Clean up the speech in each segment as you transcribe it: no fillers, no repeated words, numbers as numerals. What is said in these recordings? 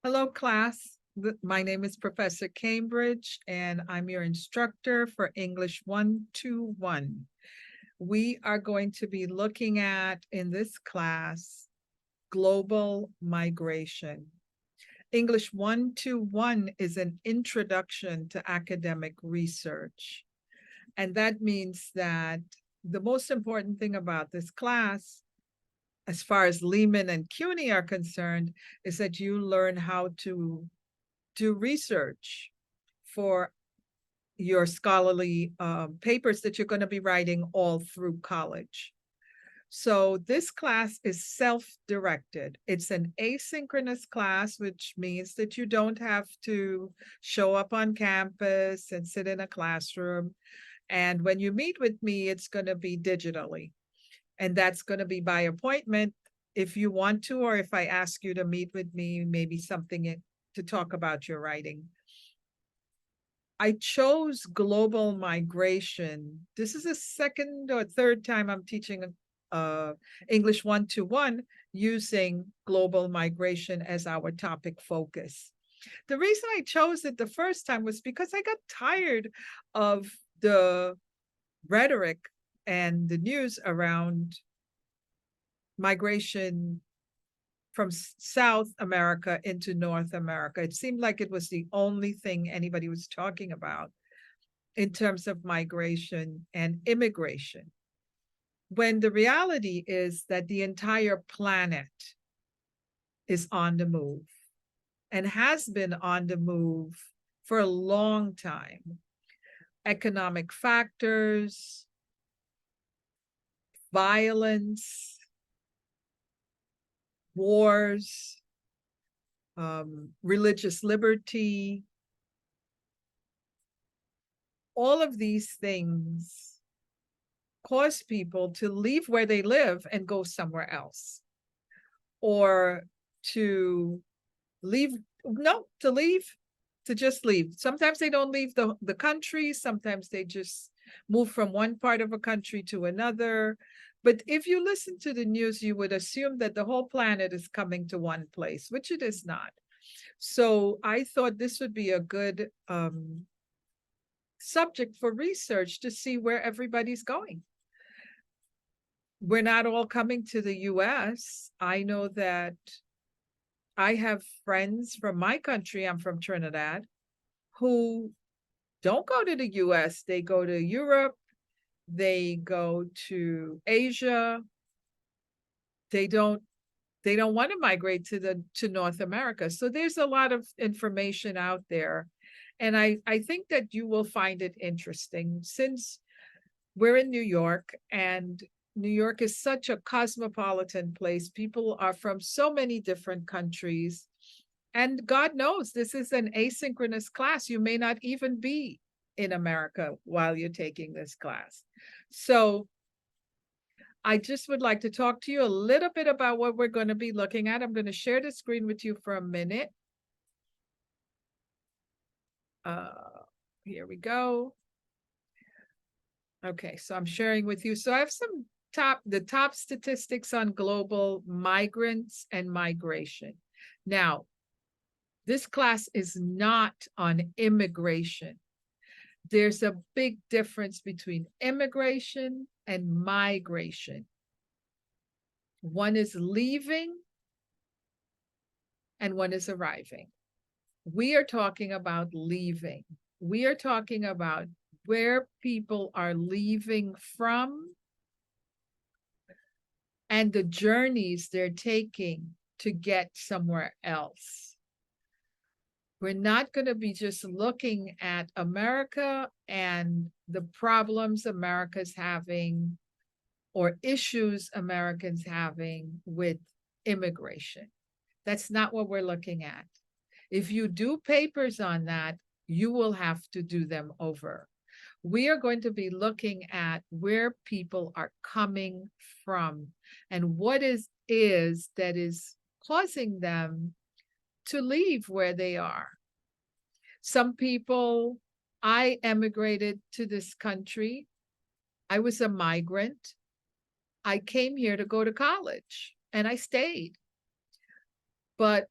Hello, class. My name is Professor Cambridge, and I'm your instructor for English 121. We are going to be looking at, in this class, global migration. English 121 is an introduction to academic research. And that means that the most important thing about this class, as far as Lehman and CUNY are concerned, is that you learn how to do research for your scholarly papers that you're going to be writing all through college. So this class is self-directed. It's an asynchronous class, which means that you don't have to show up on campus and sit in a classroom. And when you meet with me, it's going to be digitally. And that's going to be by appointment if you want to, or if I ask you to meet with me, maybe something to talk about your writing. I chose global migration. This is the second or third time I'm teaching English 121 using global migration as our topic focus. The reason I chose it the first time was because I got tired of the rhetoric and the news around migration from South America into North America. It seemed like it was the only thing anybody was talking about in terms of migration and immigration, when the reality is that the entire planet is on the move and has been on the move for a long time. Economic factors, violence, wars, religious liberty, all of these things cause people to leave where they live and go somewhere else, or to leave, no, to leave, to just leave. Sometimes they don't leave the country, sometimes they just move from one part of a country to another. But if you listen to the news, you would assume that the whole planet is coming to one place, which it is not. So I thought this would be a good subject for research to see where everybody's going. We're not all coming to the US. I know that I have friends from my country, I'm from Trinidad, who don't go to the US. They go to Europe, they go to Asia. They don't want to migrate to North America. So there's a lot of information out there. And I think that you will find it interesting, since we're in New York, and New York is such a cosmopolitan place. People are from so many different countries. And God knows this is an asynchronous class. You may not even be in America while you're taking this class. So I just would like to talk to you a little bit about what we're going to be looking at. I'm going to share the screen with you for a minute. Here we go. Okay, so I'm sharing with you. So I have the top statistics on global migrants and migration. Now, this class is not on immigration. There's a big difference between immigration and migration. One is leaving and one is arriving. We are talking about leaving. We are talking about where people are leaving from and the journeys they're taking to get somewhere else. We're not going to be just looking at America and the problems America's having or issues Americans having with immigration. That's not what we're looking at. If you do papers on that, you will have to do them over. We are going to be looking at where people are coming from and what is that is causing them to leave where they are. Some people, I emigrated to this country. I was a migrant. I came here to go to college and I stayed. But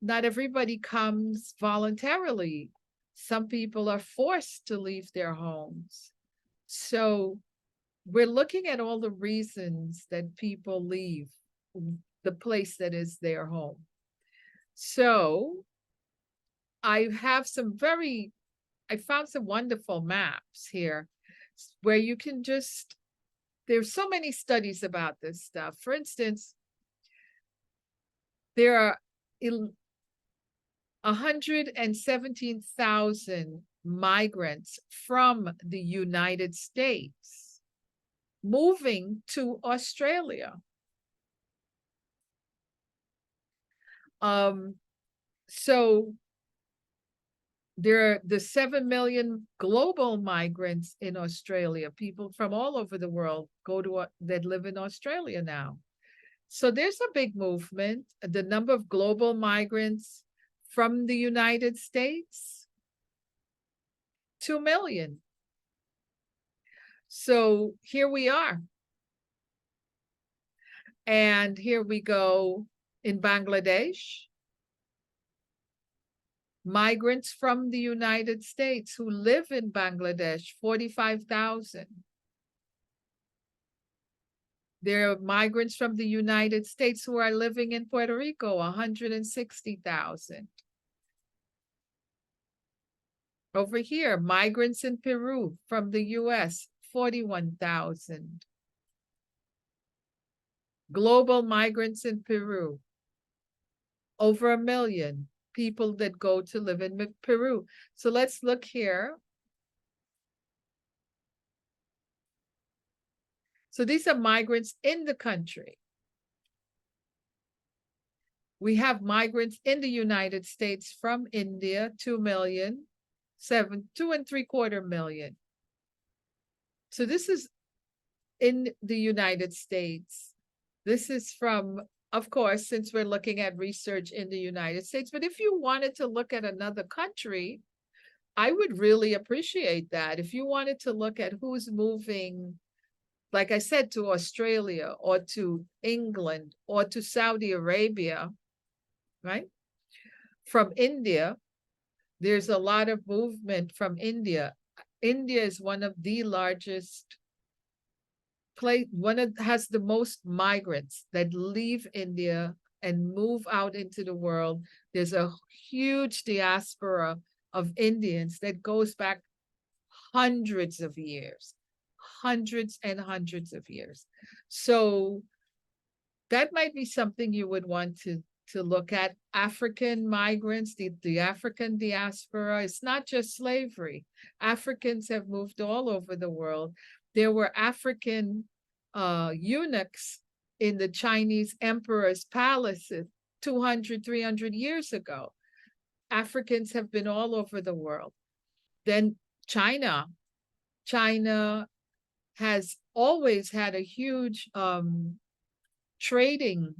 not everybody comes voluntarily. Some people are forced to leave their homes. So we're looking at all the reasons that people leave the place that is their home. So I found some wonderful maps here where you can there's so many studies about this stuff. For instance, there are 117,000 migrants from the United States moving to Australia. So there are the 7 million global migrants in Australia. People from all over the world that live in Australia now. So there's a big movement. The number of global migrants from the United States, 2 million. So here we are. And here we go in Bangladesh. Migrants from the United States who live in Bangladesh, 45,000. There are migrants from the United States who are living in Puerto Rico, 160,000. Over here, migrants in Peru from the US, 41,000. Global migrants in Peru, over 1 million people that go to live in Peru. So let's look here. So these are migrants in the country. We have migrants in the United States from India, 2 million, 2.75 million. So this is in the United States. This is from, of course, since we're looking at research in the United States, but if you wanted to look at another country, I would really appreciate that. If you wanted to look at who's moving, like I said, to Australia or to England or to Saudi Arabia, right? From India, there's a lot of movement from India. India is one of the largest has the most migrants that leave India and move out into the world. There's a huge diaspora of Indians that goes back hundreds of years, hundreds and hundreds of years. So that might be something you would want to look at. African migrants, the African diaspora. It's not just slavery. Africans have moved all over the world. There were African eunuchs in the Chinese emperor's palaces 200, 300 years ago. Africans have been all over the world. Then China has always had a huge trading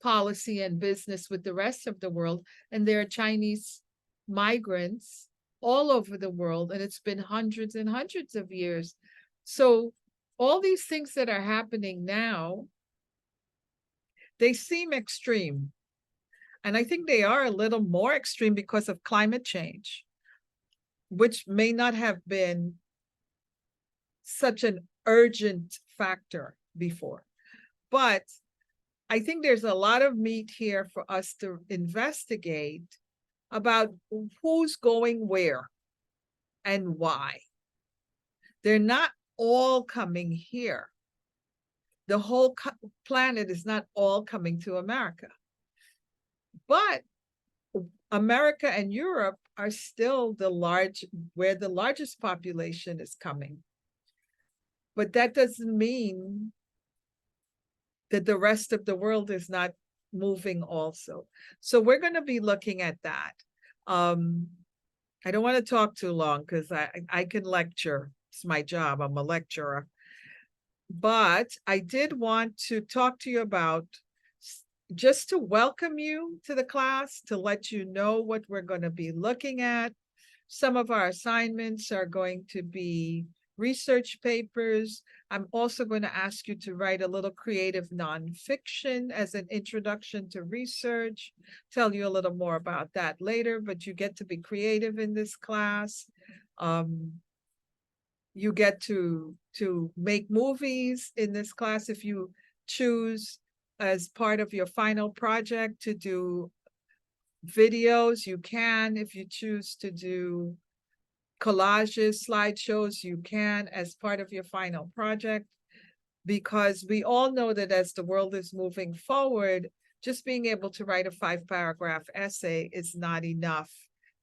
policy and business with the rest of the world. And there are Chinese migrants all over the world, and it's been hundreds and hundreds of years. So all these things that are happening now, they seem extreme. And I think they are a little more extreme because of climate change, which may not have been such an urgent factor before. But I think there's a lot of meat here for us to investigate about who's going where and why. They're not all coming here. The whole planet is not all coming to America. But America and Europe are still where the largest population is coming. But that doesn't mean that the rest of the world is not moving also. So we're going to be looking at that. I don't want to talk too long because I can lecture. It's my job. I'm a lecturer. But I did want to talk to you about, just to welcome you to the class, to let you know what we're going to be looking at. Some of our assignments are going to be research papers. I'm also going to ask you to write a little creative nonfiction as an introduction to research. Tell you a little more about that later, but you get to be creative in this class. You get to make movies in this class if you choose as part of your final project to do videos. You can, if you choose to do collages, slideshows, you can as part of your final project, because we all know that as the world is moving forward, just being able to write a 5-paragraph essay is not enough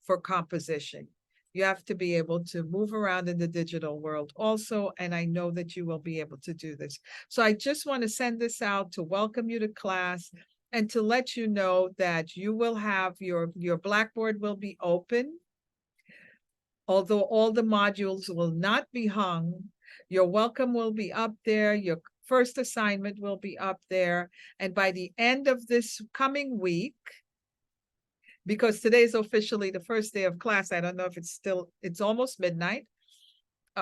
for composition. You have to be able to move around in the digital world also, and I know that you will be able to do this. So I just want to send this out to welcome you to class and to let you know that you will have your Blackboard will be open. Although all the modules will not be hung, your welcome will be up there, your first assignment will be up there, and by the end of this coming week, because today is officially the first day of class, I don't know if it's almost midnight.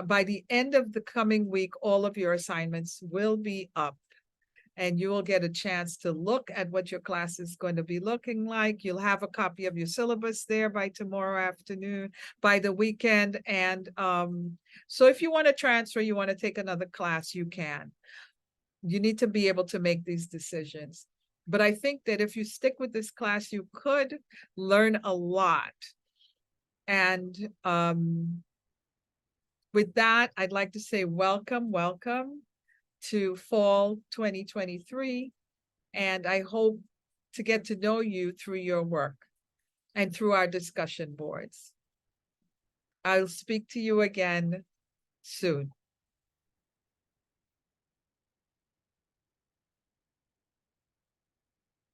By the end of the coming week, all of your assignments will be up, and you will get a chance to look at what your class is going to be looking like. You'll have a copy of your syllabus there by tomorrow afternoon, by the weekend. And so if you want to transfer, you want to take another class, you can. You need to be able to make these decisions. But I think that if you stick with this class, you could learn a lot. And with that, I'd like to say welcome to fall 2023. And I hope to get to know you through your work and through our discussion boards. I'll speak to you again soon.